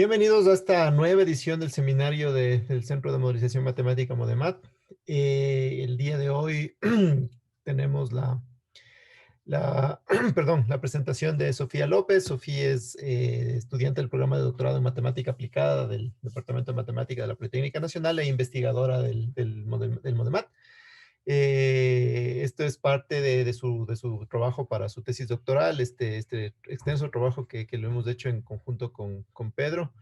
Bienvenidos a esta nueva edición del seminario del Centro de Modelización Matemática MODEMAT. El día de hoy tenemos perdón, la presentación de Sofía López. Sofía es estudiante del programa de doctorado en Matemática Aplicada del Departamento de Matemática de la Politécnica Nacional e investigadora del MODEMAT. Esto es parte de su trabajo para su tesis doctoral, este extenso trabajo que lo hemos hecho en conjunto con Pedro.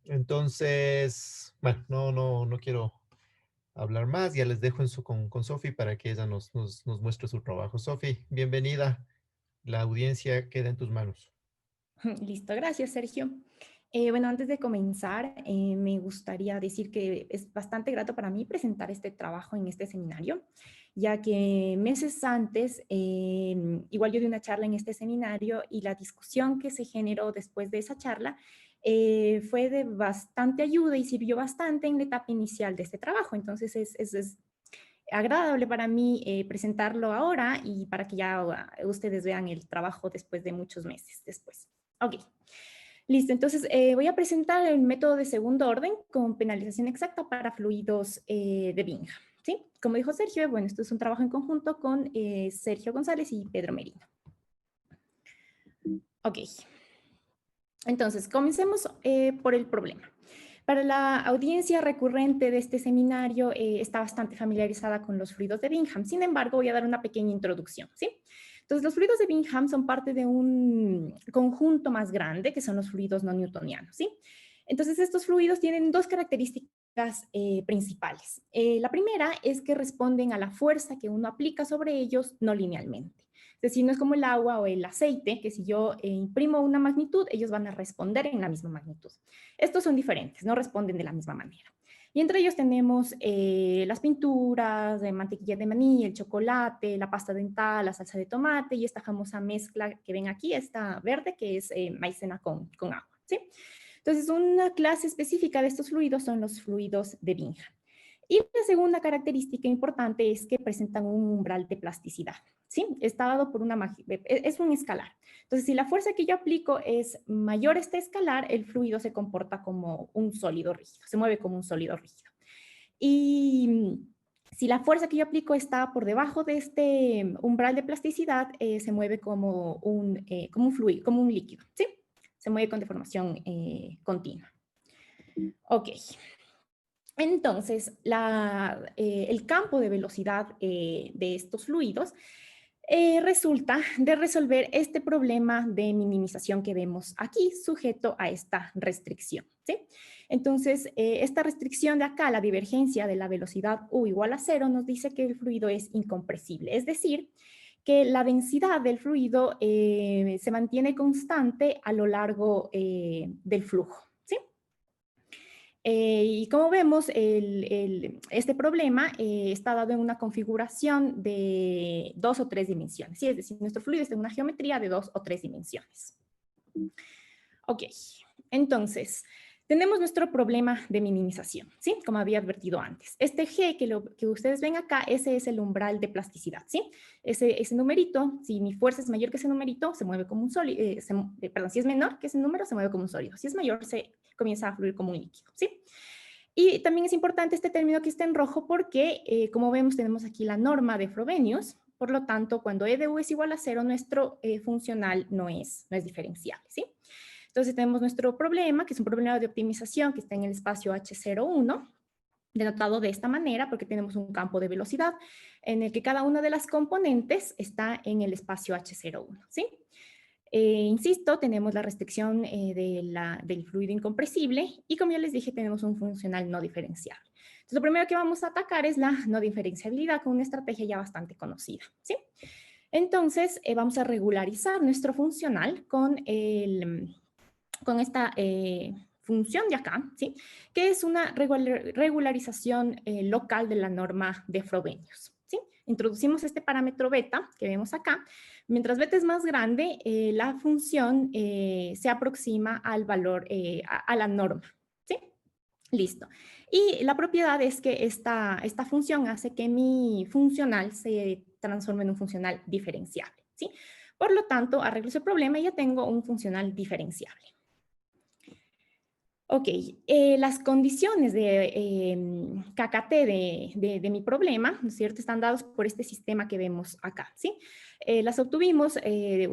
Entonces, bueno, no quiero hablar más, ya les dejo con Sofi para que ella nos muestre su trabajo. Sofi, bienvenida, la audiencia queda en tus manos. Listo, gracias, Sergio. Bueno, antes de comenzar, me gustaría decir que es bastante grato para mí presentar este trabajo en este seminario, ya que meses antes, igual yo di una charla en este seminario y la discusión que se generó después de esa charla fue de bastante ayuda y sirvió bastante en la etapa inicial de este trabajo. Entonces es agradable para mí presentarlo ahora y para que ya ustedes vean el trabajo después de muchos meses después. Ok, listo. Entonces voy a presentar el método de segundo orden con penalización exacta para fluidos de Bingham. ¿Sí? Como dijo Sergio, bueno, esto es un trabajo en conjunto con Sergio González y Pedro Merino. Ok, entonces comencemos por el problema. Para la audiencia recurrente de este seminario está bastante familiarizada con los fluidos de Bingham. Sin embargo, voy a dar una pequeña introducción, ¿sí? Entonces, los fluidos de Bingham son parte de un conjunto más grande, que son los fluidos no newtonianos, ¿sí? Entonces, estos fluidos tienen dos características principales. La primera es que responden a la fuerza que uno aplica sobre ellos no linealmente. Es decir, no es como el agua o el aceite, que si yo imprimo una magnitud, ellos van a responder en la misma magnitud. Estos son diferentes, no responden de la misma manera. Y entre ellos tenemos las pinturas, de mantequilla de maní, el chocolate, la pasta dental, la salsa de tomate y esta famosa mezcla que ven aquí, esta verde, que es maicena con agua, ¿sí? Entonces, una clase específica de estos fluidos son los fluidos de Bingham. Y la segunda característica importante es que presentan un umbral de plasticidad, ¿sí? Está dado por es un escalar. Entonces, si la fuerza que yo aplico es mayor a este escalar, el fluido se comporta como un sólido rígido, se mueve como un sólido rígido. Y si la fuerza que yo aplico está por debajo de este umbral de plasticidad, se mueve como un fluido, como un líquido, ¿sí? Se mueve con deformación continua. Ok. Entonces, el campo de velocidad de estos fluidos resulta de resolver este problema de minimización que vemos aquí, sujeto a esta restricción, ¿sí? Entonces, esta restricción de acá, la divergencia de la velocidad U igual a 0, nos dice que el fluido es incompresible, es decir, que la densidad del fluido se mantiene constante a lo largo del flujo. Y como vemos, este problema está dado en una configuración de 2 o 3 dimensiones. ¿Sí? Es decir, nuestro fluido está en una geometría de 2 o 3 dimensiones. Ok, entonces, tenemos nuestro problema de minimización, ¿sí? Como había advertido antes. Este G que ustedes ven acá, ese es el umbral de plasticidad, ¿sí? Ese numerito, si mi fuerza es mayor que ese numerito, se mueve como un sólido, perdón, si es menor que ese número, se mueve como un sólido. Si es mayor, se comienza a fluir como un líquido, ¿sí? Y también es importante este término que está en rojo porque, como vemos, tenemos aquí la norma de Frobenius. Por lo tanto, cuando E de U es igual a 0, nuestro funcional no es diferenciable, ¿sí? Entonces tenemos nuestro problema, que es un problema de optimización que está en el espacio H01, denotado de esta manera porque tenemos un campo de velocidad en el que cada una de las componentes está en el espacio H01, ¿sí? Insisto, tenemos la restricción del fluido incompresible y como ya les dije, tenemos un funcional no diferenciable. Entonces, lo primero que vamos a atacar es la no diferenciabilidad con una estrategia ya bastante conocida, ¿sí? Entonces, vamos a regularizar nuestro funcional con esta función de acá, ¿sí? Que es una regularización local de la norma de Frobenius, ¿sí? Introducimos este parámetro beta que vemos acá. Mientras beta es más grande, la función se aproxima al valor, a la norma, ¿sí? Listo. Y la propiedad es que esta función hace que mi funcional se transforme en un funcional diferenciable, ¿sí? Por lo tanto, arreglo ese problema y ya tengo un funcional diferenciable. Ok, las condiciones de KKT de mi problema, ¿no es cierto?, están dados por este sistema que vemos acá, ¿sí? Las obtuvimos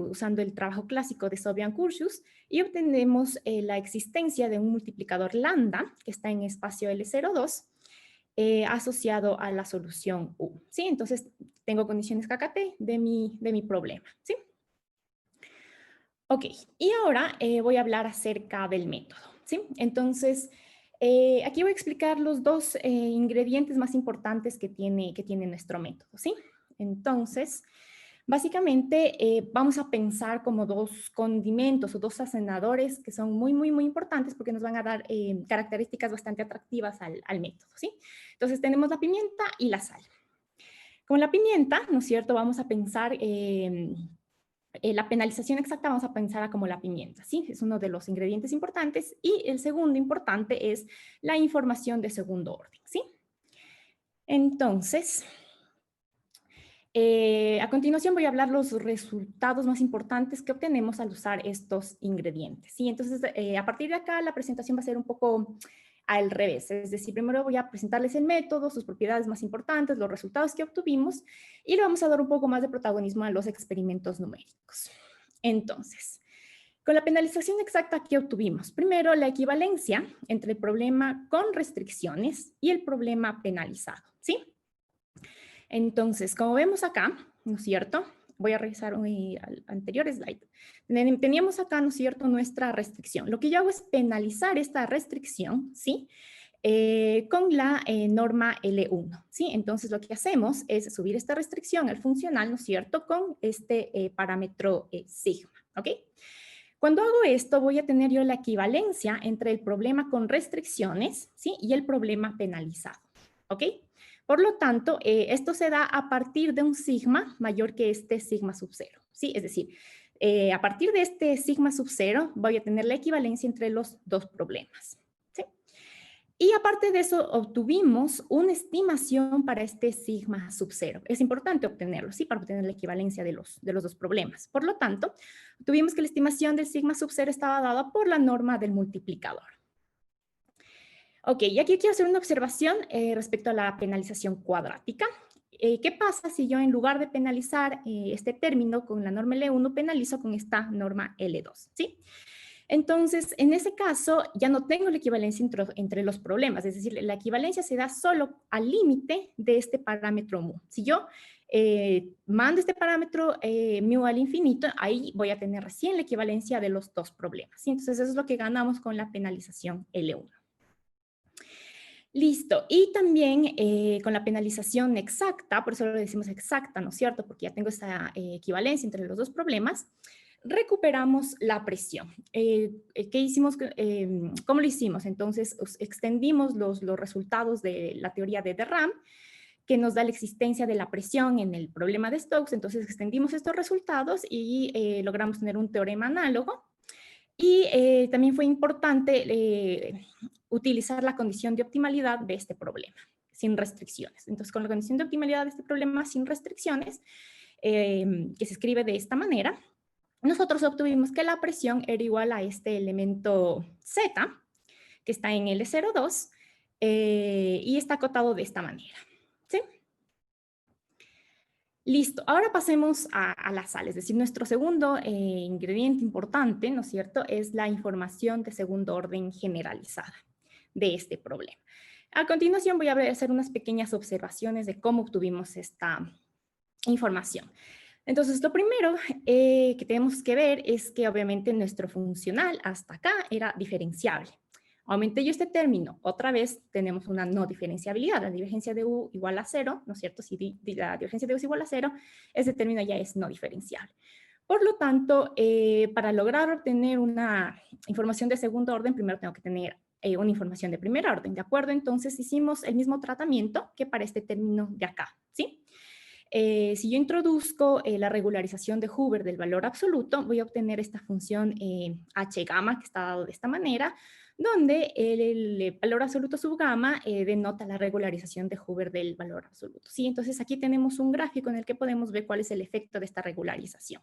usando el trabajo clásico de Sobian-Curtius y obtenemos la existencia de un multiplicador lambda que está en espacio L02 asociado a la solución U, ¿sí? Entonces, tengo condiciones KKT de mi problema, ¿sí? Ok, y ahora voy a hablar acerca del método, ¿sí? Entonces, aquí voy a explicar los dos ingredientes más importantes que tiene nuestro método, ¿sí? Entonces, básicamente vamos a pensar como dos condimentos o dos sazonadores que son muy importantes porque nos van a dar características bastante atractivas al método, ¿sí? Entonces, tenemos la pimienta y la sal. Con la pimienta, ¿no es cierto? Vamos a pensar la penalización exacta vamos a pensar como la pimienta, ¿sí? Es uno de los ingredientes importantes. Y el segundo importante es la información de segundo orden, ¿sí? Entonces, a continuación voy a hablar los resultados más importantes que obtenemos al usar estos ingredientes, ¿sí? Entonces, a partir de acá la presentación va a ser un poco al revés, es decir, primero voy a presentarles el método, sus propiedades más importantes, los resultados que obtuvimos y le vamos a dar un poco más de protagonismo a los experimentos numéricos. Entonces, con la penalización exacta que obtuvimos, primero la equivalencia entre el problema con restricciones y el problema penalizado, ¿sí? Entonces, como vemos acá, ¿no es cierto? Voy a revisar al anterior slide. Teníamos acá, ¿no es cierto?, nuestra restricción. Lo que yo hago es penalizar esta restricción, ¿sí? Con la norma L1, ¿sí? Entonces, lo que hacemos es subir esta restricción al funcional, ¿no es cierto?, con este parámetro sigma, ¿ok? Cuando hago esto, voy a tener yo la equivalencia entre el problema con restricciones, ¿sí?, y el problema penalizado, ¿ok? Por lo tanto, esto se da a partir de un sigma mayor que este sigma sub cero, ¿sí? Es decir, a partir de este sigma sub cero voy a tener la equivalencia entre los dos problemas, ¿sí? Y aparte de eso, obtuvimos una estimación para este sigma sub cero. Es importante obtenerlo, ¿sí? Para obtener la equivalencia de los dos problemas. Por lo tanto, tuvimos que la estimación del sigma sub cero estaba dada por la norma del multiplicador. Ok, y aquí quiero hacer una observación respecto a la penalización cuadrática. ¿Qué pasa si yo en lugar de penalizar este término con la norma L1, penalizo con esta norma L2, ¿sí? Entonces, en ese caso, ya no tengo la equivalencia entre los problemas, es decir, la equivalencia se da solo al límite de este parámetro mu. Si yo mando este parámetro mu al infinito, ahí voy a tener recién la equivalencia de los dos problemas, ¿sí? Entonces, eso es lo que ganamos con la penalización L1. Listo. Y también con la penalización exacta, por eso lo decimos exacta, ¿no es cierto? Porque ya tengo esta equivalencia entre los dos problemas, recuperamos la presión. ¿Qué hicimos? ¿Cómo lo hicimos? Entonces, extendimos los resultados de la teoría de Derram, que nos da la existencia de la presión en el problema de Stokes. Entonces, extendimos estos resultados y logramos tener un teorema análogo. Y también fue importante utilizar la condición de optimalidad de este problema, sin restricciones. Entonces, con la condición de optimalidad de este problema sin restricciones, que se escribe de esta manera, nosotros obtuvimos que la presión era igual a este elemento Z, que está en L02, y está acotado de esta manera. ¿Sí? Listo, ahora pasemos a la sal, es decir, nuestro segundo ingrediente importante, ¿no es cierto?, es la información de segundo orden generalizada de este problema. A continuación voy a hacer unas pequeñas observaciones de cómo obtuvimos esta información. Entonces, lo primero que tenemos que ver es que obviamente nuestro funcional hasta acá era diferenciable. Aumenté yo este término, otra vez tenemos una no diferenciabilidad, la divergencia de U igual a 0, ¿no es cierto? Si la divergencia de U es igual a 0, ese término ya es no diferenciable. Por lo tanto, para lograr obtener una información de segundo orden, primero tengo que tener una información de primer orden, ¿de acuerdo? Entonces hicimos el mismo tratamiento que para este término de acá, ¿sí? Si yo introduzco la regularización de Hoover del valor absoluto, voy a obtener esta función h gamma, que está dado de esta manera, donde el valor absoluto sub gamma denota la regularización de Hoover del valor absoluto. ¿Sí? Entonces aquí tenemos un gráfico en el que podemos ver cuál es el efecto de esta regularización.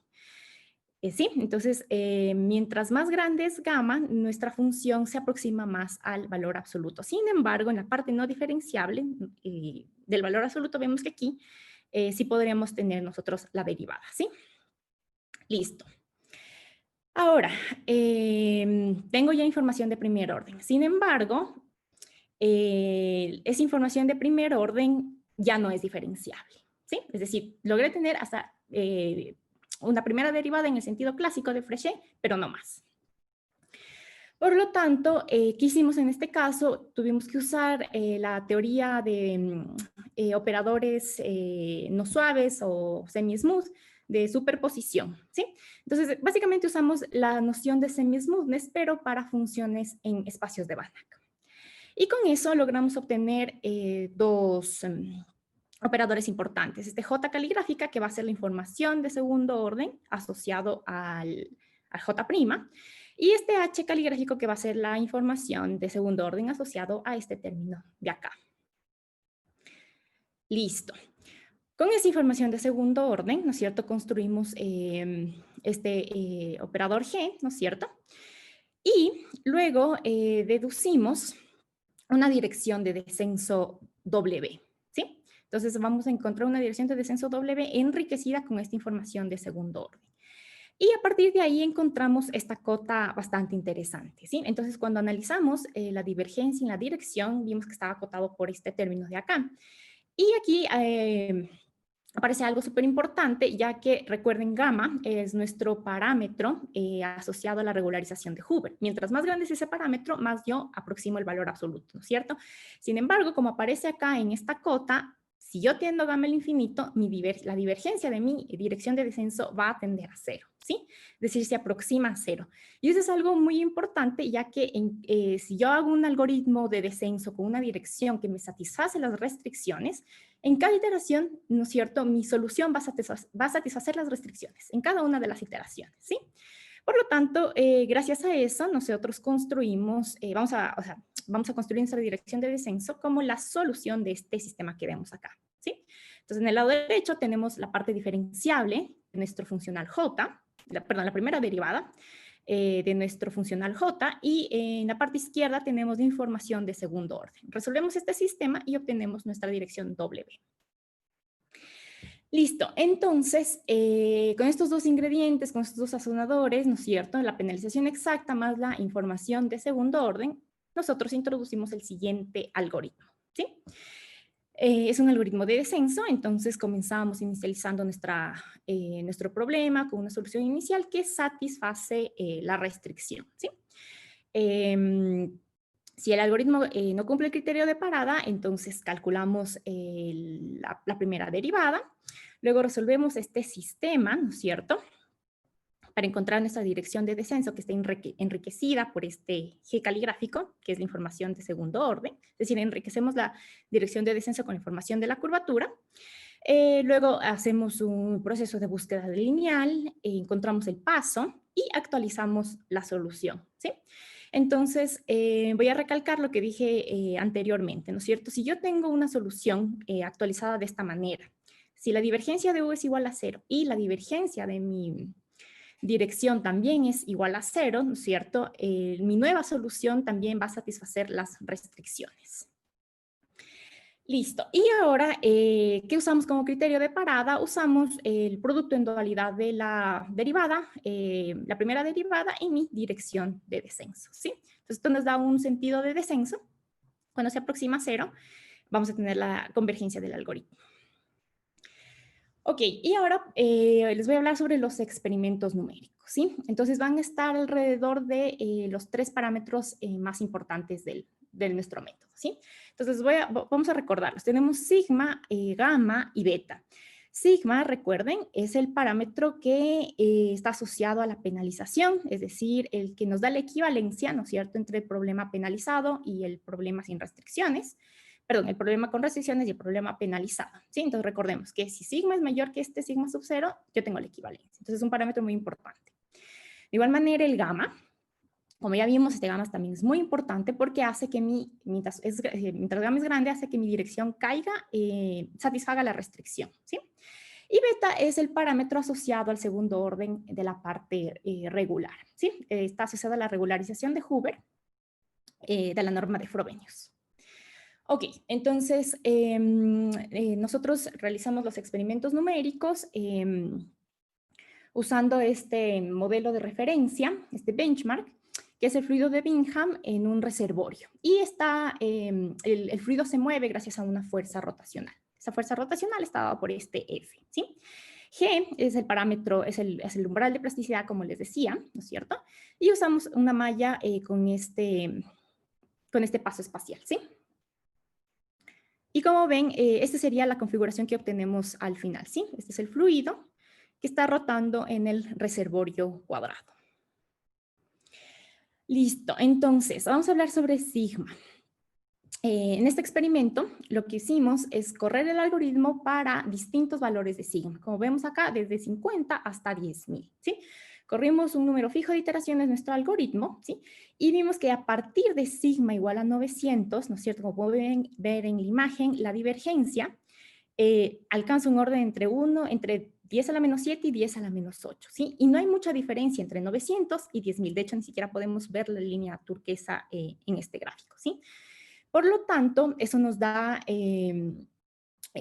Sí, entonces, mientras más grande es gamma, nuestra función se aproxima más al valor absoluto. Sin embargo, en la parte no diferenciable del valor absoluto, vemos que aquí sí podríamos tener nosotros la derivada, ¿sí? Listo. Ahora, tengo ya información de primer orden. Sin embargo, esa información de primer orden ya no es diferenciable, ¿sí? Es decir, logré tener hasta una primera derivada en el sentido clásico de Fréchet, pero no más. Por lo tanto, ¿qué hicimos en este caso? Tuvimos que usar la teoría de operadores no suaves o semi-smooth de superposición, ¿sí? Entonces, básicamente usamos la noción de semi-smoothness, pero para funciones en espacios de Banach. Y con eso logramos obtener dos operadores importantes. Este J caligráfica, que va a ser la información de segundo orden asociado al J', y este H caligráfico, que va a ser la información de segundo orden asociado a este término de acá. Listo. Con esa información de segundo orden, ¿no es cierto?, construimos este operador G, ¿no es cierto? Y luego deducimos una dirección de descenso W, ¿sí? Entonces vamos a encontrar una dirección de descenso W enriquecida con esta información de segundo orden. Y a partir de ahí encontramos esta cota bastante interesante, ¿sí? Entonces, cuando analizamos la divergencia en la dirección, vimos que estaba acotado por este término de acá. Y aquí aparece algo súper importante, ya que recuerden, gamma es nuestro parámetro asociado a la regularización de Hubert. Mientras más grande es ese parámetro, más yo aproximo el valor absoluto, ¿no es cierto? Sin embargo, como aparece acá en esta cota, si yo tiendo gamma al infinito, la divergencia de mi dirección de descenso va a tender a cero, ¿sí? Es decir, se aproxima a cero. Y eso es algo muy importante, ya que si yo hago un algoritmo de descenso con una dirección que me satisface las restricciones, en cada iteración, ¿no es cierto?, mi solución va a satisfacer las restricciones en cada una de las iteraciones, ¿sí? Por lo tanto, gracias a eso, nosotros construimos, vamos a construir nuestra dirección de descenso como la solución de este sistema que vemos acá, ¿sí? Entonces, en el lado derecho tenemos la parte diferenciable de nuestro funcional J, la primera derivada de nuestro funcional J, y en la parte izquierda tenemos la información de segundo orden. Resolvemos este sistema y obtenemos nuestra dirección W. Listo, entonces, con estos dos ingredientes, con estos dos sazonadores, ¿no es cierto?, la penalización exacta más la información de segundo orden, nosotros introducimos el siguiente algoritmo, ¿sí? Es un algoritmo de descenso, entonces comenzamos inicializando nuestro problema con una solución inicial que satisface la restricción, ¿sí? Si el algoritmo no cumple el criterio de parada, entonces calculamos la primera derivada. Luego resolvemos este sistema, ¿no es cierto?, para encontrar nuestra dirección de descenso, que está enriquecida por este G caligráfico, que es la información de segundo orden. Es decir, enriquecemos la dirección de descenso con la información de la curvatura. Luego hacemos un proceso de búsqueda lineal, encontramos el paso y actualizamos la solución, ¿sí? Entonces, voy a recalcar lo que dije anteriormente, ¿no es cierto? Si yo tengo una solución actualizada de esta manera, si la divergencia de U es igual a 0 y la divergencia de mi dirección también es igual a 0, ¿no es cierto?, mi nueva solución también va a satisfacer las restricciones. Listo. Y ahora, ¿qué usamos como criterio de parada? Usamos el producto en dualidad de la derivada, la primera derivada y mi dirección de descenso, ¿sí? Entonces, esto nos da un sentido de descenso. Cuando se aproxima a 0, vamos a tener la convergencia del algoritmo. Ok, y ahora les voy a hablar sobre los experimentos numéricos, ¿sí? Entonces van a estar alrededor de los 3 parámetros más importantes de nuestro método, ¿sí? Entonces vamos a recordarlos. Tenemos sigma, gamma y beta. Sigma, recuerden, es el parámetro que está asociado a la penalización, es decir, el que nos da la equivalencia, ¿no es cierto?, entre el problema penalizado y el problema sin restricciones. Perdón, el problema con restricciones y el problema penalizado, ¿sí? Entonces recordemos que si sigma es mayor que este sigma sub 0, yo tengo la equivalencia. Entonces es un parámetro muy importante. De igual manera el gamma, como ya vimos, este gamma también es muy importante porque hace que mientras gamma es grande, hace que mi dirección caiga, satisfaga la restricción, ¿sí? Y beta es el parámetro asociado al segundo orden de la parte regular, ¿sí? Está asociado a la regularización de Hoover de la norma de Frobenius. Ok, entonces nosotros realizamos los experimentos numéricos usando este modelo de referencia, este benchmark, que es el fluido de Bingham en un reservorio. Y el fluido se mueve gracias a una fuerza rotacional. Esa fuerza rotacional está dada por este F, ¿sí? G es el parámetro, es el umbral de plasticidad, como les decía, ¿no es cierto? Y usamos una malla con este paso espacial, ¿sí? Y como ven, esta sería la configuración que obtenemos al final, ¿sí? Este es el fluido que está rotando en el reservorio cuadrado. Listo, entonces vamos a hablar sobre sigma. En este experimento, lo que hicimos es correr el algoritmo para distintos valores de sigma. Como vemos acá, desde 50 hasta 10.000, ¿sí? Corrimos un número fijo de iteraciones en nuestro algoritmo, ¿sí? Y vimos que a partir de sigma igual a 900, ¿no es cierto? Como pueden ver en la imagen, la divergencia alcanza un orden entre 10 a la menos 7 y 10 a la menos 8, ¿sí? Y no hay mucha diferencia entre 900 y 10.000. De hecho, ni siquiera podemos ver la línea turquesa en este gráfico, ¿sí? Por lo tanto, eso nos da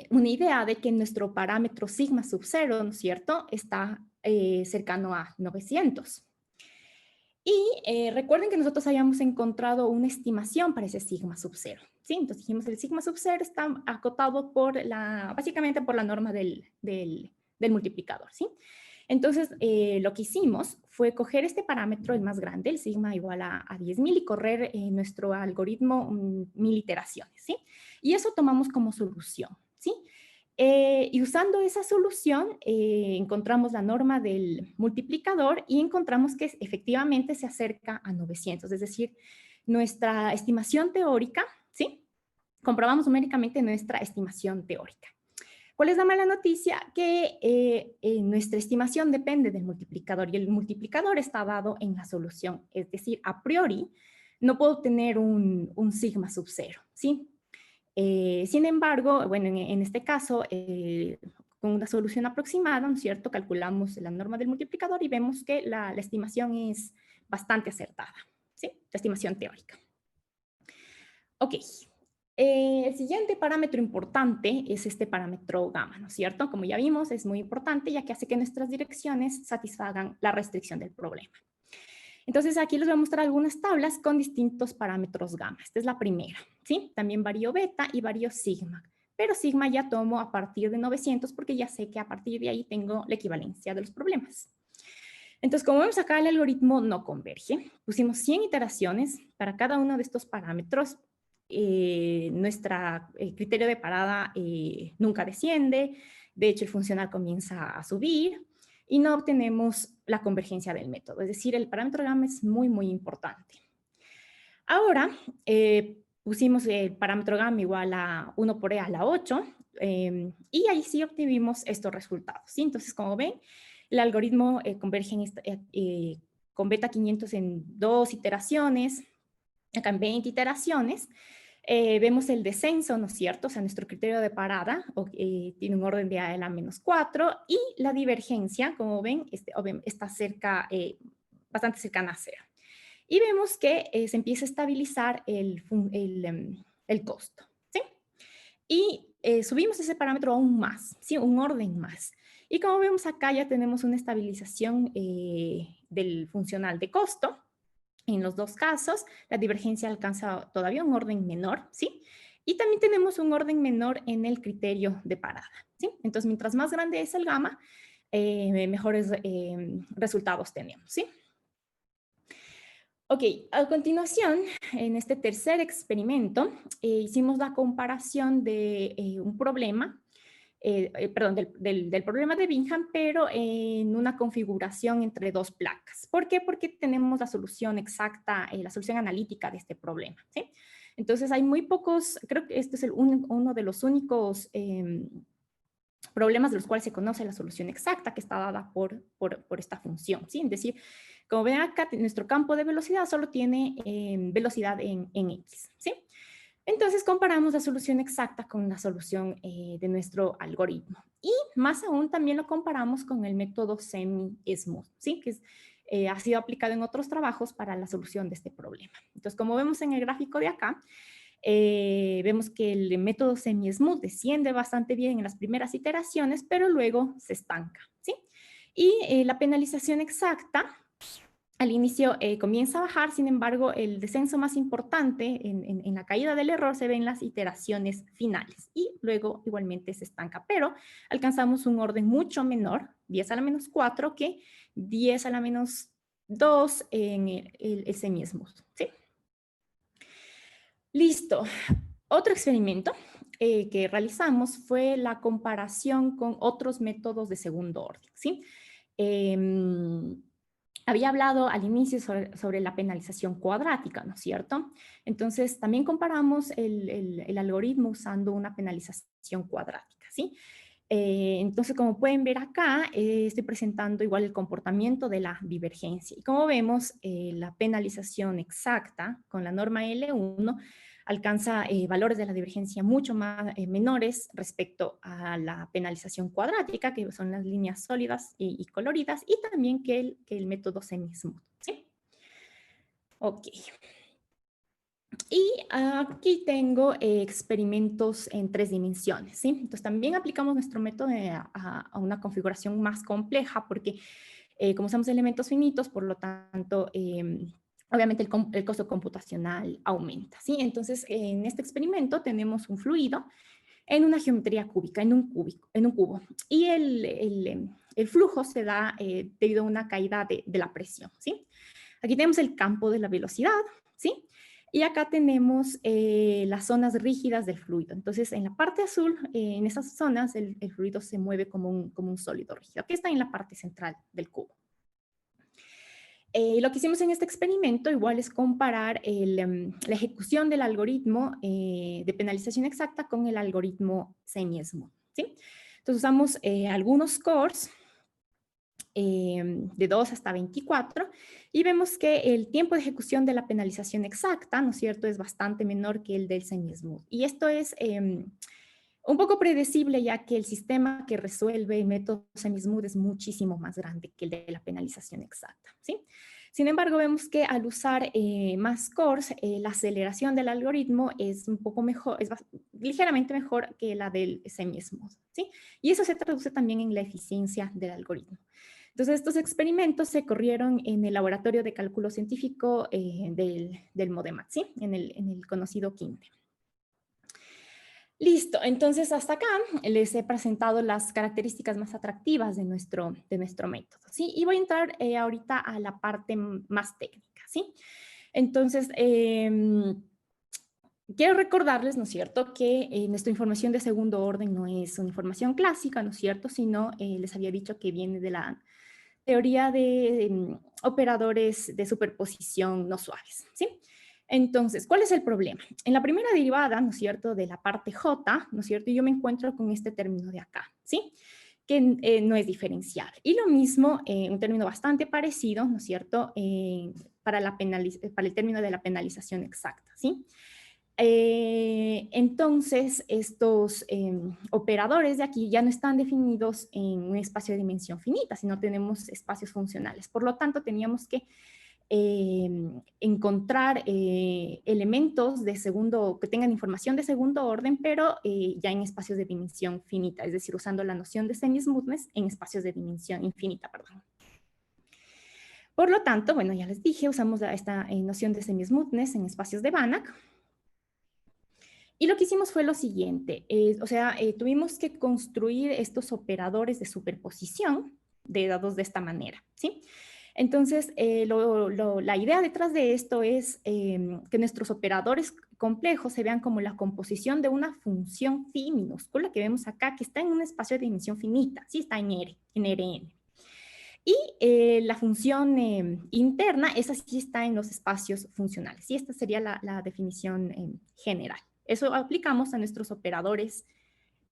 una idea de que nuestro parámetro sigma sub 0, ¿no es cierto?, está cercano a 900. Y recuerden que nosotros habíamos encontrado una estimación para ese sigma sub 0, ¿sí? Entonces dijimos el sigma sub 0 está acotado básicamente por la norma del multiplicador, ¿sí? Entonces, lo que hicimos fue coger este parámetro, el más grande, el sigma igual a 10.000, y correr nuestro algoritmo 1.000 iteraciones, ¿sí? Y eso tomamos como solución, ¿sí? Y usando esa solución, encontramos la norma del multiplicador y encontramos que efectivamente se acerca a 900, es decir, nuestra estimación teórica, ¿sí? Comprobamos numéricamente nuestra estimación teórica. ¿Cuál es la mala noticia? Que nuestra estimación depende del multiplicador y el multiplicador está dado en la solución. Es decir, a priori no puedo tener un sigma sub 0, ¿sí? Sin embargo, bueno, en este caso, con una solución aproximada, ¿no es cierto? Calculamos la norma del multiplicador y vemos que la estimación es bastante acertada, ¿sí? La estimación teórica. Ok. El siguiente parámetro importante es este parámetro gamma, ¿no es cierto? Como ya vimos, es muy importante ya que hace que nuestras direcciones satisfagan la restricción del problema. Entonces aquí les voy a mostrar algunas tablas con distintos parámetros gamma. Esta es la primera, ¿sí? También varío beta y varío sigma. Pero sigma ya tomo a partir de 900 porque ya sé que a partir de ahí tengo la equivalencia de los problemas. Entonces, como vemos acá, el algoritmo no converge. Pusimos 100 iteraciones para cada uno de estos parámetros. Nuestro criterio de parada nunca desciende. De hecho, el funcional comienza a subir y no obtenemos la convergencia del método. Es decir, el parámetro gamma es muy, muy importante. Ahora, pusimos el parámetro gamma igual a 1 por e a la 8 y ahí sí obtuvimos estos resultados, ¿sí? Entonces, como ven, el algoritmo converge con beta 500 en 2 iteraciones, acá en 20 iteraciones. Vemos el descenso, ¿no es cierto? O sea, nuestro criterio de parada tiene un orden de a la menos 4 y la divergencia, como ven, está bastante cercana a 0. Y vemos que se empieza a estabilizar el costo, ¿sí? Y subimos ese parámetro aún más, ¿sí? Un orden más. Y como vemos acá ya tenemos una estabilización del funcional de costo. En los dos casos, la divergencia alcanza todavía un orden menor, ¿sí? Y también tenemos un orden menor en el criterio de parada, ¿sí? Entonces, mientras más grande es el gamma, mejores resultados tenemos, ¿sí? Ok, a continuación, en este tercer experimento, hicimos la comparación de un problema, perdón, del problema de Bingham, pero en una configuración entre dos placas. ¿Por qué? Porque tenemos la solución exacta, la solución analítica de este problema, ¿sí? Entonces hay muy pocos, creo que este es uno de los únicos problemas de los cuales se conoce la solución exacta que está dada por esta función, ¿sí? Es decir, como ven acá, nuestro campo de velocidad solo tiene velocidad en X, ¿sí? Entonces comparamos la solución exacta con la solución de nuestro algoritmo. Y más aún también lo comparamos con el método semi-smooth, ¿sí? Que ha sido aplicado en otros trabajos para la solución de este problema. Entonces, como vemos en el gráfico de acá, vemos que el método semi-smooth desciende bastante bien en las primeras iteraciones, pero luego se estanca, ¿sí? Y la penalización exacta al inicio comienza a bajar, sin embargo, el descenso más importante en la caída del error se ve en las iteraciones finales y luego igualmente se estanca, pero alcanzamos un orden mucho menor, 10 a la menos 4, que 10 a la menos 2 en el semi-smooth, ¿sí? Listo. Otro experimento que realizamos fue la comparación con otros métodos de segundo orden, ¿sí? Había hablado al inicio sobre la penalización cuadrática, ¿no es cierto? Entonces, también comparamos el algoritmo usando una penalización cuadrática, ¿sí? Entonces, como pueden ver acá, estoy presentando igual el comportamiento de la divergencia. Y como vemos, la penalización exacta con la norma L1 alcanza valores de la divergencia mucho más menores respecto a la penalización cuadrática, que son las líneas sólidas y coloridas, y también que el método semi-smooth, ¿sí? Ok. Y aquí tengo experimentos en 3 dimensiones, ¿sí? Entonces también aplicamos nuestro método a una configuración más compleja porque como usamos elementos finitos, por lo tanto, obviamente el costo computacional aumenta, ¿sí? Entonces, en este experimento tenemos un fluido en una geometría cúbica, en un cubo, y el flujo se da debido a una caída de la presión, ¿sí? Aquí tenemos el campo de la velocidad, ¿sí? Y acá tenemos las zonas rígidas del fluido. Entonces, en la parte azul, en esas zonas, el fluido se mueve como un sólido rígido. Aquí está en la parte central del cubo. Lo que hicimos en este experimento igual es comparar la ejecución del algoritmo de penalización exacta con el algoritmo semi-smooth, ¿sí? Entonces usamos algunos cores de 2 hasta 24 y vemos que el tiempo de ejecución de la penalización exacta, ¿no es cierto?, es bastante menor que el del semi-smooth. Y esto es un poco predecible ya que el sistema que resuelve el método semi-smooth es muchísimo más grande que el de la penalización exacta, ¿sí? Sin embargo, vemos que al usar más cores, la aceleración del algoritmo es un poco mejor, ligeramente mejor que la del semi-smooth, ¿sí? Y eso se traduce también en la eficiencia del algoritmo. Entonces, estos experimentos se corrieron en el laboratorio de cálculo científico del MODEMAT, ¿sí? En el conocido KINDE. Listo, entonces hasta acá les he presentado las características más atractivas de nuestro método, ¿sí? Y voy a entrar ahorita a la parte más técnica, ¿sí? Entonces, quiero recordarles, ¿no es cierto?, que nuestra información de segundo orden no es una información clásica, ¿no es cierto?, sino les había dicho que viene de la teoría de operadores de superposición no suaves, ¿sí? Entonces, ¿cuál es el problema? En la primera derivada, ¿no es cierto?, de la parte J, ¿no es cierto?, yo me encuentro con este término de acá, ¿sí?, que no es diferenciable. Y lo mismo, un término bastante parecido, ¿no es cierto?, para el término de la penalización exacta, ¿sí? Entonces, estos operadores de aquí ya no están definidos en un espacio de dimensión finita, sino tenemos espacios funcionales. Por lo tanto, teníamos que encontrar elementos que tengan información de segundo orden, pero ya en espacios de dimensión finita, es decir, usando la noción de semi-smoothness en espacios de dimensión infinita, perdón. Por lo tanto, bueno, ya les dije, usamos esta noción de semi-smoothness en espacios de Banach. Y lo que hicimos fue lo siguiente, tuvimos que construir estos operadores de superposición de dados de esta manera, ¿sí? Entonces, la idea detrás de esto es que nuestros operadores complejos se vean como la composición de una función phi minúscula que vemos acá, que está en un espacio de dimensión finita, ¿sí? Está en Rn. Y la función interna, esa sí está en los espacios funcionales. Y esta sería la definición general. Eso aplicamos a nuestros operadores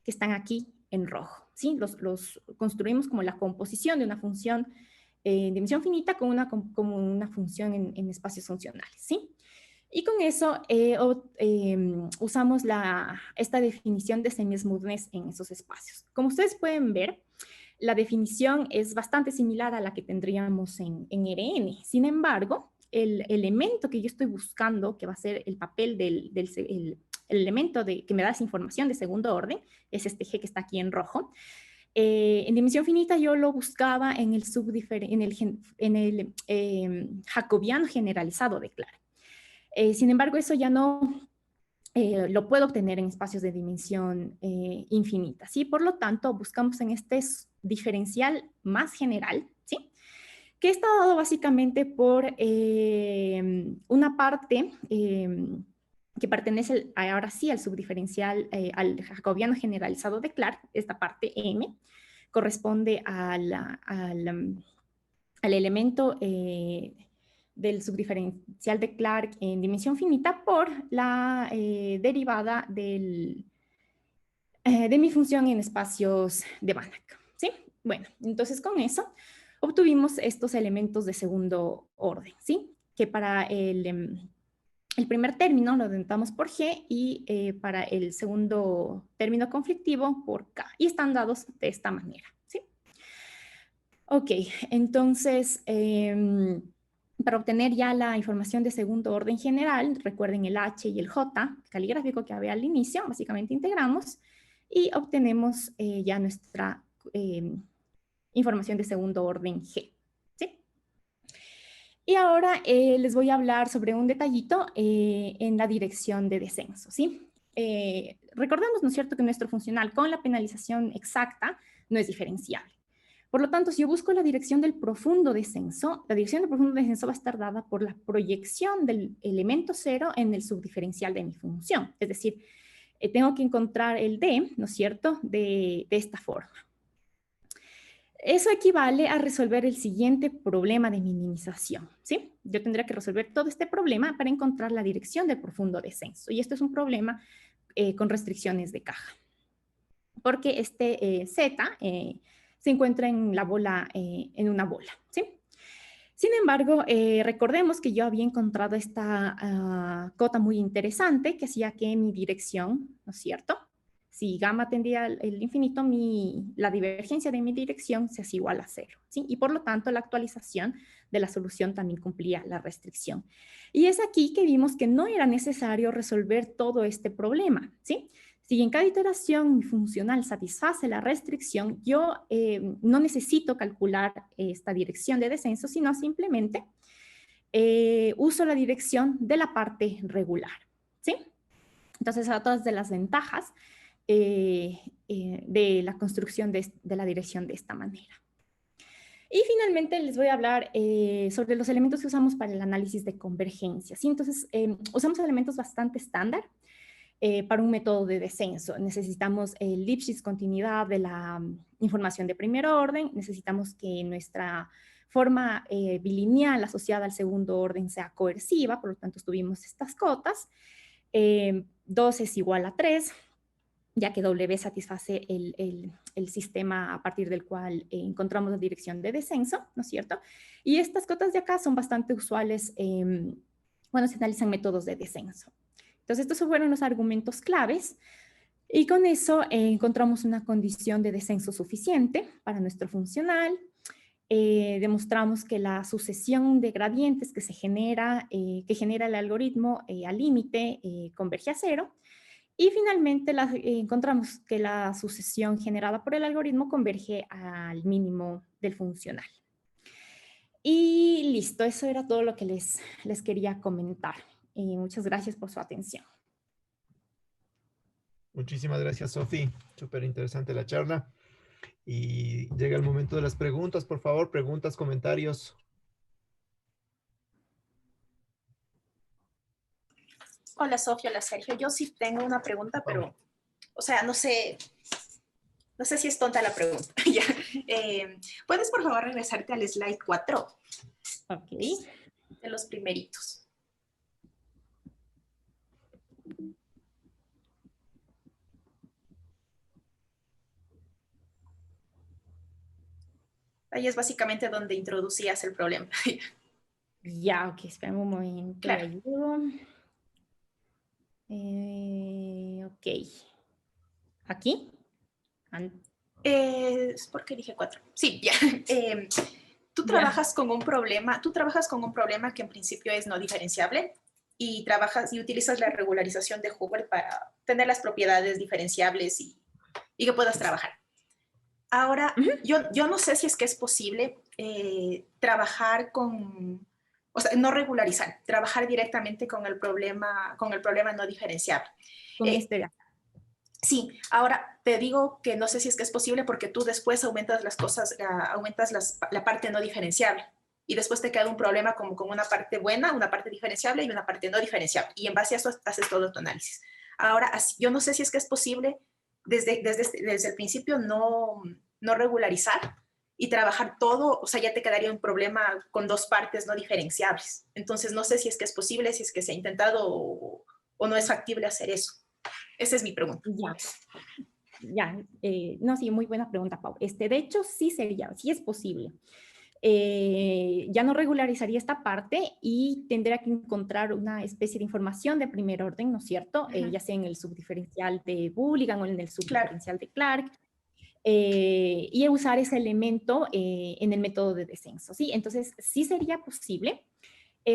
que están aquí en rojo, ¿sí? Los construimos como la composición de una función en dimensión finita como una función en espacios funcionales, ¿sí? Y con eso usamos esta definición de semi-smoothness en esos espacios. Como ustedes pueden ver, la definición es bastante similar a la que tendríamos en RN. Sin embargo, el elemento que yo estoy buscando, que va a ser el papel el elemento que me da esa información de segundo orden, es este G que está aquí en rojo. En dimensión finita yo lo buscaba en el, jacobiano generalizado de Clark. Sin embargo, eso ya no lo puedo obtener en espacios de dimensión infinita, ¿sí? Por lo tanto, buscamos en este diferencial más general, ¿sí? Que está dado básicamente por una parte que pertenece ahora sí al subdiferencial, al jacobiano generalizado de Clark, esta parte M, corresponde al elemento del subdiferencial de Clark en dimensión finita por la derivada de mi función en espacios de Banach, ¿sí? Bueno, entonces con eso obtuvimos estos elementos de segundo orden, ¿sí? Que para el primer término lo denotamos por G y para el segundo término conflictivo por K. Y están dados de esta manera, ¿sí? Ok, entonces, para obtener ya la información de segundo orden general, recuerden el H y el J caligráfico que había al inicio, básicamente integramos y obtenemos ya nuestra información de segundo orden G. ¿Sí? Y ahora les voy a hablar sobre un detallito en la dirección de descenso. ¿Sí? Recordemos, ¿no es cierto?, que nuestro funcional con la penalización exacta no es diferenciable. Por lo tanto, si yo busco la dirección del profundo descenso, la dirección del profundo descenso va a estar dada por la proyección del elemento cero en el subdiferencial de mi función. Es decir, tengo que encontrar el D, ¿no es cierto?, de esta forma. Eso equivale a resolver el siguiente problema de minimización, ¿sí? Yo tendría que resolver todo este problema para encontrar la dirección del profundo descenso. Y esto es un problema con restricciones de caja. Porque este Z se encuentra en la bola, en una bola, ¿sí? Sin embargo, recordemos que yo había encontrado esta cota muy interesante que hacía que mi dirección, ¿no es cierto?, si gamma tendía al infinito, la divergencia de mi dirección se hace igual a cero, ¿sí? Y por lo tanto, la actualización de la solución también cumplía la restricción. Y es aquí que vimos que no era necesario resolver todo este problema, ¿sí? Si en cada iteración mi funcional satisface la restricción, yo no necesito calcular esta dirección de descenso, sino simplemente uso la dirección de la parte regular, ¿sí? Entonces, otras de las ventajas de la construcción de la dirección de esta manera. Y finalmente les voy a hablar sobre los elementos que usamos para el análisis de convergencia, ¿sí? Entonces, usamos elementos bastante estándar. Para un método de descenso. Necesitamos el Lipschitz continuidad de la información de primer orden, necesitamos que nuestra forma bilineal asociada al segundo orden sea coerciva, por lo tanto tuvimos estas cotas. 2 es igual a 3, ya que W satisface el sistema a partir del cual encontramos la dirección de descenso, ¿no es cierto? Y estas cotas de acá son bastante usuales cuando se analizan métodos de descenso. Entonces, estos fueron los argumentos claves y con eso encontramos una condición de descenso suficiente para nuestro funcional. Demostramos que la sucesión de gradientes que genera el algoritmo al límite converge a cero. Y finalmente encontramos que la sucesión generada por el algoritmo converge al mínimo del funcional. Y listo, eso era todo lo que les quería comentar. Muchas gracias por su atención. Muchísimas gracias, Sofi. Súper interesante la charla. Y llega el momento de las preguntas, por favor, preguntas, comentarios. Hola, Sofía, hola, Sergio. Yo sí tengo una pregunta, pero, o sea, no sé si es tonta la pregunta. Ya. ¿Puedes, por favor, regresarte al slide 4? Ok. De los primeritos. Ahí es básicamente donde introducías el problema. Ya, ok, espérame un momento. Claro. Ayudo. Ok. ¿Aquí? ¿Por qué dije 4? Sí, ya. Tú Ya. trabajas con un problema que en principio es no diferenciable y trabajas y utilizas la regularización de Hubble para tener las propiedades diferenciables y que puedas trabajar. Ahora, yo no sé si es que es posible trabajar o sea, no regularizar, trabajar directamente con el problema no diferenciable. Con este de acá. Sí, ahora te digo que no sé si es que es posible porque tú después aumentas las cosas, aumentas la parte no diferenciable y después te queda un problema como con una parte buena, una parte diferenciable y una parte no diferenciable. Y en base a eso haces todo tu análisis. Ahora, yo no sé si es que es posible desde el principio no regularizar y trabajar todo, o sea, ya te quedaría un problema con dos partes no diferenciables. Entonces, no sé si es que es posible, si es que se ha intentado o no es factible hacer eso. Esa es mi pregunta. Ya. Ya, no, sí, muy buena pregunta, Pau. De hecho, sí sería, sí es posible. Ya no regularizaría esta parte y tendría que encontrar una especie de información de primer orden, ¿no es cierto? Ya sea en el subdiferencial de Bulligan o en el Claro. subdiferencial de Clark, y usar ese elemento en el método de descenso, ¿sí? Entonces, sí sería posible.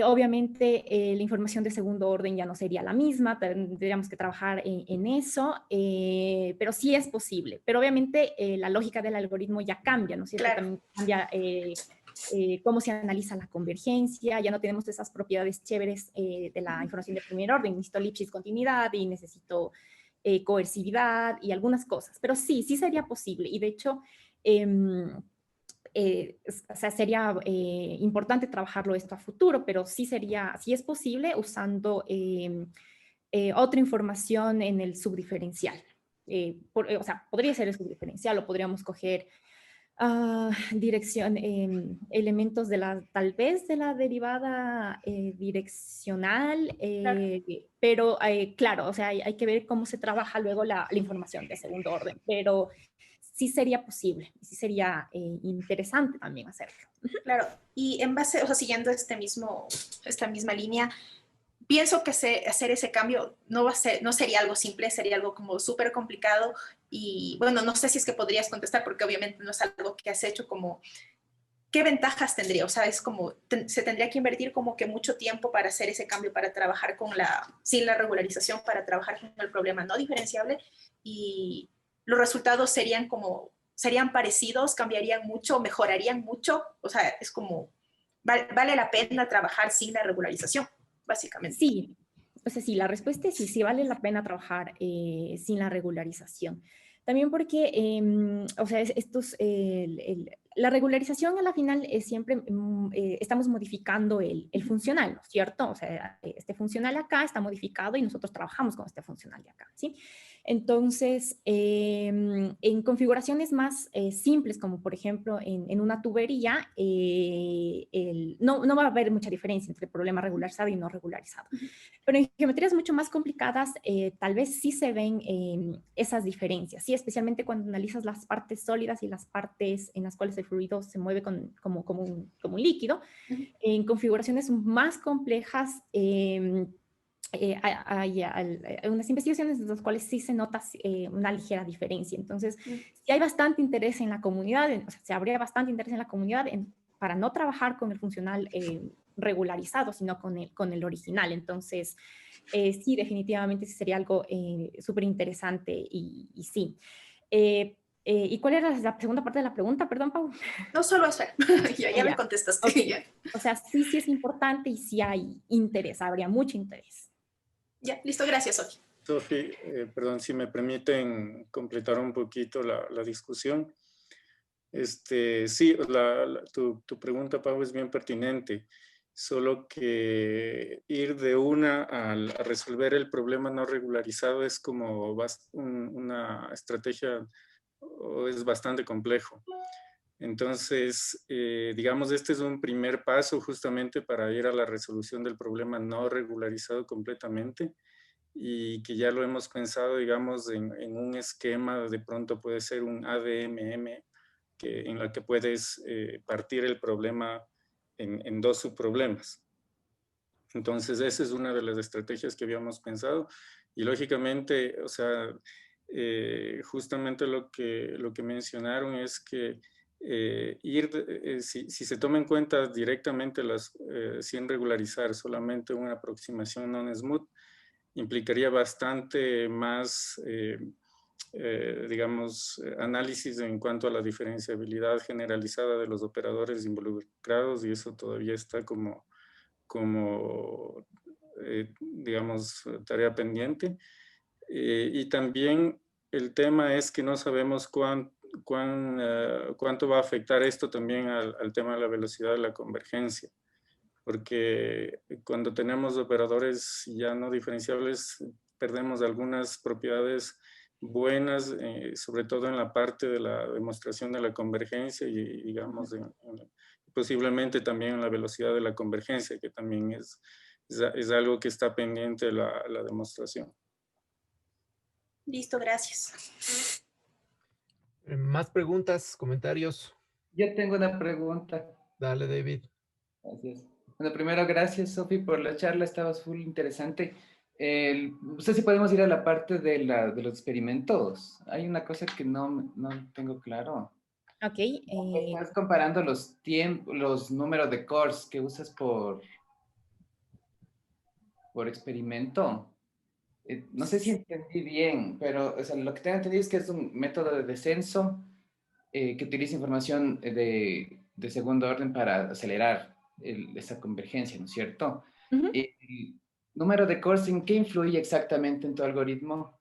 Obviamente, la información de segundo orden ya no sería la misma, tendríamos que trabajar en eso, pero sí es posible. Pero obviamente la lógica del algoritmo ya cambia, ¿no es cierto? Claro. También cambia cómo se analiza la convergencia, ya no tenemos esas propiedades chéveres de la información de primer orden, necesito Lipschitz continuidad y necesito coercividad y algunas cosas, pero sí, sí sería posible. Y de hecho, o sea, sería importante trabajarlo esto a futuro, pero sí sería, sí es posible usando otra información en el subdiferencial. O sea, podría ser el subdiferencial o podríamos coger elementos de tal vez de la derivada direccional, pero claro, o sea, hay que ver cómo se trabaja luego la información de segundo orden, pero sí sería posible, sí sería interesante también hacerlo. Claro, y en base, o sea, siguiendo esta misma línea, pienso que hacer ese cambio no sería algo simple, sería algo como súper complicado y bueno, no sé si es que podrías contestar porque obviamente no es algo que has hecho como, ¿qué ventajas tendría? O sea, es como, se tendría que invertir como que mucho tiempo para hacer ese cambio, para trabajar sin la regularización, para trabajar con el problema no diferenciable y los resultados serían parecidos, cambiarían mucho, mejorarían mucho, o sea, es como, vale la pena trabajar sin la regularización, básicamente. Sí, o sea, sí, la respuesta es sí, sí vale la pena trabajar sin la regularización. También porque, o sea, la regularización a la final es siempre, estamos modificando el funcional, ¿no es cierto? O sea, este funcional acá está modificado y nosotros trabajamos con este funcional de acá, ¿sí? Entonces, en configuraciones más simples, como por ejemplo en una tubería, no va a haber mucha diferencia entre problema regularizado y no regularizado. Pero en geometrías mucho más complicadas, tal vez sí se ven esas diferencias, ¿sí? Especialmente cuando analizas las partes sólidas y las partes en las cuales el fluido se mueve como un líquido. En configuraciones más complejas, hay unas investigaciones en las cuales sí se nota una ligera diferencia. Entonces, sí hay bastante interés en la comunidad, o sea, se habría bastante interés en la comunidad para no trabajar con el funcional regularizado, sino con el original. Entonces, sí, definitivamente sí sería algo súper interesante y sí. ¿Y cuál era la segunda parte de la pregunta? Perdón, Pau. No solo eso, ya me contestaste. Okay. Ya. O sea, sí, sí es importante y sí hay interés, habría mucho interés. Ya, listo, gracias, Sofi. Sofi, perdón, si me permiten completar un poquito la discusión. Sí, tu pregunta, Pau, es bien pertinente, solo que ir de una a resolver el problema no regularizado es como una estrategia, o es bastante complejo. Entonces, digamos, este es un primer paso justamente para ir a la resolución del problema no regularizado completamente y que ya lo hemos pensado, digamos, en un esquema, de pronto puede ser un ADMM, en la que puedes partir el problema en dos subproblemas. Entonces, esa es una de las estrategias que habíamos pensado Y lógicamente, o sea, justamente lo que mencionaron es que si se toma en cuenta directamente sin regularizar solamente una aproximación non-smooth, implicaría bastante más, digamos, análisis en cuanto a la diferenciabilidad generalizada de los operadores involucrados, y eso todavía está digamos, tarea pendiente. Y también el tema es que no sabemos cuánto va a afectar esto también al tema de la velocidad de la convergencia, porque cuando tenemos operadores ya no diferenciables, perdemos algunas propiedades buenas, sobre todo en la parte de la demostración de la convergencia y digamos, posiblemente también en la velocidad de la convergencia, que también es algo que está pendiente de la demostración. Listo, gracias. ¿Más preguntas, comentarios? Yo tengo una pregunta. Dale, David. Gracias. Bueno, primero, gracias, Sofi, por la charla. Estaba full interesante. No sé si podemos ir a la parte de los experimentos. Hay una cosa que no tengo claro. Ok. Estás comparando los números de cores que usas por experimento. No sé si entendí bien, pero o sea, lo que tengo entendido es que es un método de descenso que utiliza información de segundo orden para acelerar esa convergencia, ¿no es cierto? Ujú. El número de cores, ¿en qué influye exactamente en tu algoritmo?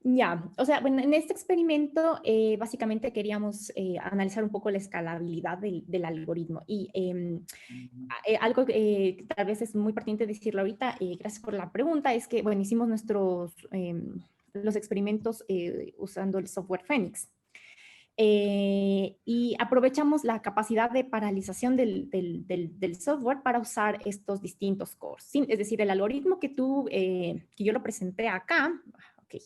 Ya, o sea, bueno, en este experimento básicamente queríamos analizar un poco la escalabilidad del algoritmo y algo que tal vez es muy pertinente decirlo ahorita, gracias por la pregunta, es que, bueno, hicimos los experimentos usando el software Phoenix. Y aprovechamos la capacidad de paralización del software para usar estos distintos cores, ¿sí? Es decir, el algoritmo que yo lo presenté acá, ok,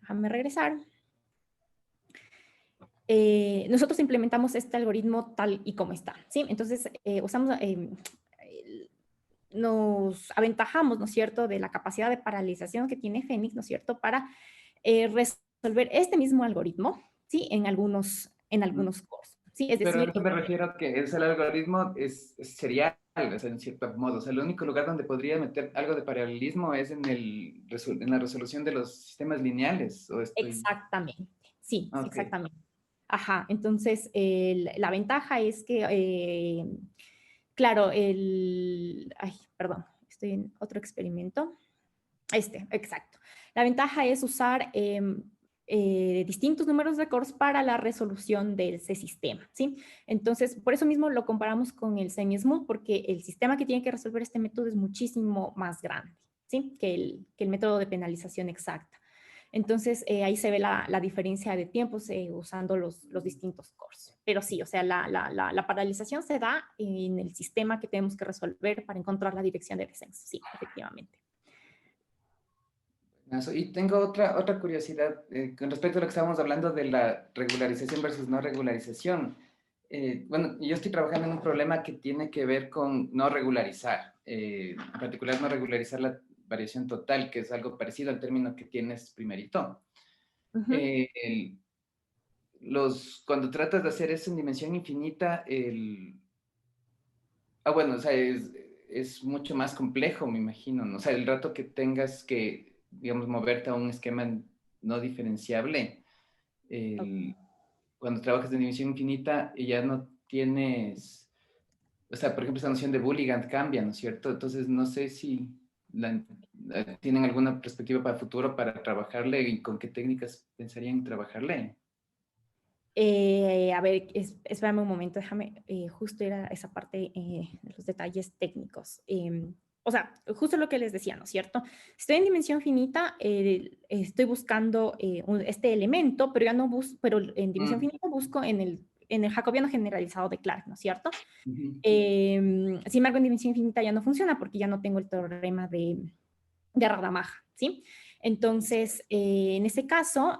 déjame regresar. Nosotros implementamos este algoritmo tal y como está, ¿sí? Entonces, nos aventajamos, ¿no es cierto?, de la capacidad de paralización que tiene Phoenix, ¿no es cierto?, para resolver este mismo algoritmo, ¿sí?, en algunos cores, ¿sí? Es Pero a decir, eso me refiero que el algoritmo es serial, o sea, en cierto modo. O sea, el único lugar donde podría meter algo de paralelismo es en la resolución de los sistemas lineales, ¿o estoy...? exactamente, sí, Ok. exactamente. Ajá, entonces la ventaja es que, claro, ay, perdón, estoy en otro experimento. Exacto. La ventaja es usar distintos números de cores para la resolución de ese sistema, ¿sí? Entonces, por eso mismo lo comparamos con el semi-smooth, porque el sistema que tiene que resolver este método es muchísimo más grande, ¿sí? Que el método de penalización exacta. Entonces, ahí se ve la diferencia de tiempos usando los distintos cores. Pero sí, o sea, la paralización se da en el sistema que tenemos que resolver para encontrar la dirección de descenso. Sí, efectivamente. Y tengo otra curiosidad con respecto a lo que estábamos hablando de la regularización versus no regularización. Bueno, yo estoy trabajando en un problema que tiene que ver con no regularizar, en particular no regularizar la variación total, que es algo parecido al término que tienes primerito. Uh-huh. Cuando tratas de hacer eso en dimensión infinita, bueno, o sea, es mucho más complejo, me imagino, ¿no? O sea, el rato que tengas que, digamos, moverte a un esquema no diferenciable, cuando trabajas en dimensión infinita ya no tienes, o sea, por ejemplo, esta noción de Bulligand cambia, ¿no es cierto? Entonces, no sé si tienen alguna perspectiva para el futuro para trabajarle y con qué técnicas pensarían en trabajarle. A ver, espérame un momento, déjame, justo era esa parte de los detalles técnicos. O sea, justo lo que les decía, ¿no es cierto? Estoy en dimensión finita, estoy buscando este elemento, pero ya no busco, pero en dimensión finita busco en el jacobiano generalizado de Clark, ¿no es cierto? Sin embargo, en dimensión infinita ya no funciona porque ya no tengo el teorema de Radamacher, ¿sí? Entonces, en ese caso,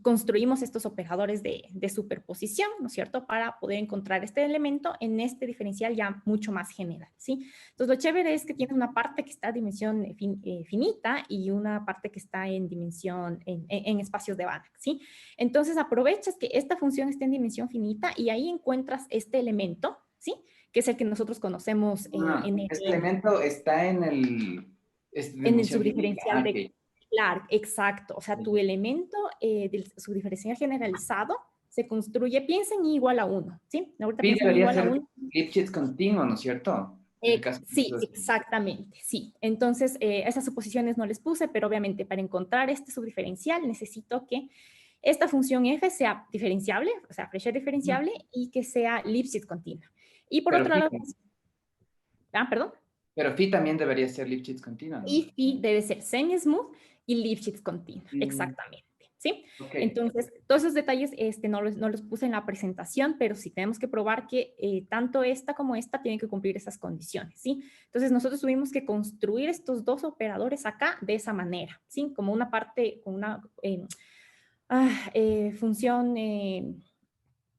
construimos estos operadores de superposición, ¿no es cierto?, para poder encontrar este elemento en este diferencial ya mucho más general, ¿sí? Entonces, lo chévere es que tiene una parte que está a dimensión finita y una parte que está en dimensión, en espacios de Banach, ¿sí? Entonces, aprovechas que esta función esté en dimensión finita y ahí encuentras este elemento, ¿sí?, que es el que nosotros conocemos este elemento está en el... en el subdiferencial de... Okay. Claro, exacto. O sea, tu elemento del subdiferencial generalizado se construye, piensa en I igual a 1, ¿sí? Ahorita piensa en I igual a 1. Lipschitz continuo, ¿no es cierto? Sí, exactamente, sí. Entonces, esas suposiciones no les puse, pero obviamente para encontrar este subdiferencial necesito que esta función f sea diferenciable, o sea, Fréchet diferenciable, y que sea Lipschitz continua. Y por otro lado... perdón. Pero phi también debería ser Lipschitz continua, ¿no? Y phi debe ser semi-smooth y Lipschitz continua, exactamente, ¿sí? Okay. Entonces, todos esos detalles no los puse en la presentación, pero sí tenemos que probar que tanto esta como esta tienen que cumplir esas condiciones, ¿sí? Entonces, nosotros tuvimos que construir estos dos operadores acá de esa manera, ¿sí? Como una parte, una función...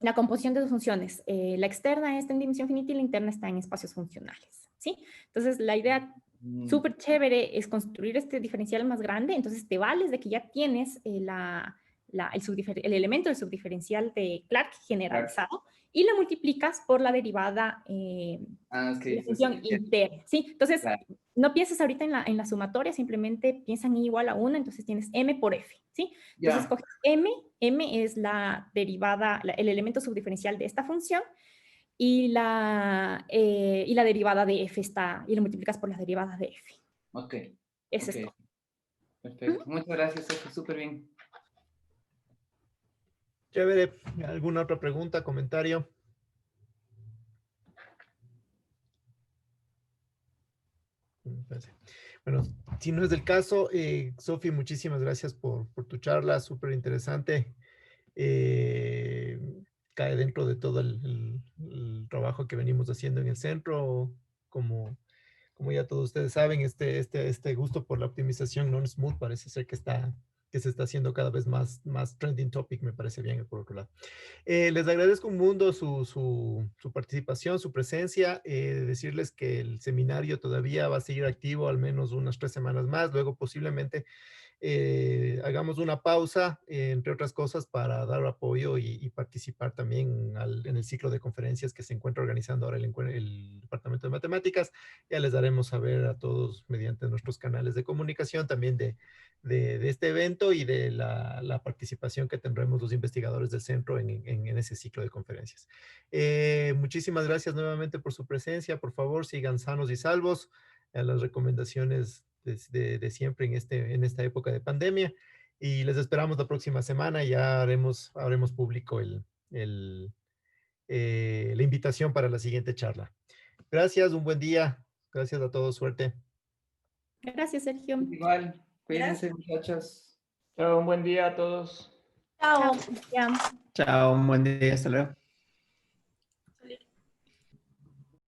la composición de dos funciones, la externa está en dimensión finita y la interna está en espacios funcionales, ¿sí? Entonces, la idea súper chévere es construir este diferencial más grande, entonces te vales de que ya tienes el elemento del subdiferencial de Clark generalizado y lo multiplicas por la derivada de la función interna, ¿sí? Entonces, no pienses ahorita en la sumatoria, simplemente piensa en I igual a 1, entonces tienes M por F, ¿sí? Entonces, coges M es la derivada, el elemento subdiferencial de esta función, y la derivada de f está, y lo multiplicas por las derivadas de f. Ok. Eso es todo. Perfecto. Muchas gracias, Sofi. Súper bien. Chévere. ¿Alguna otra pregunta, comentario? Bueno, si no es del caso, Sofi, muchísimas gracias por tu charla, súper interesante. Cae dentro de todo el trabajo que venimos haciendo en el centro, como ya todos ustedes saben, este gusto por la optimización non-smooth parece ser que se está haciendo cada vez más trending topic, me parece bien, por otro lado. Les agradezco un mundo su participación, su presencia, decirles que el seminario todavía va a seguir activo al menos unas 3 semanas más, luego posiblemente hagamos una pausa, entre otras cosas, para dar apoyo y participar también en el ciclo de conferencias que se encuentra organizando ahora el Departamento de Matemáticas. Ya les daremos saber a todos mediante nuestros canales de comunicación también de este evento y de la participación que tendremos los investigadores del centro en ese ciclo de conferencias. Muchísimas gracias nuevamente por su presencia. Por favor, sigan sanos y salvos. Las recomendaciones de siempre en esta época de pandemia, y les esperamos la próxima semana. Ya haremos público la invitación para la siguiente charla. Gracias, un buen día. Gracias a todos, suerte. Gracias, Sergio. Igual, cuídense, muchachos. Chao, un buen día a todos. Chao. Chao. Chao, un buen día, hasta luego.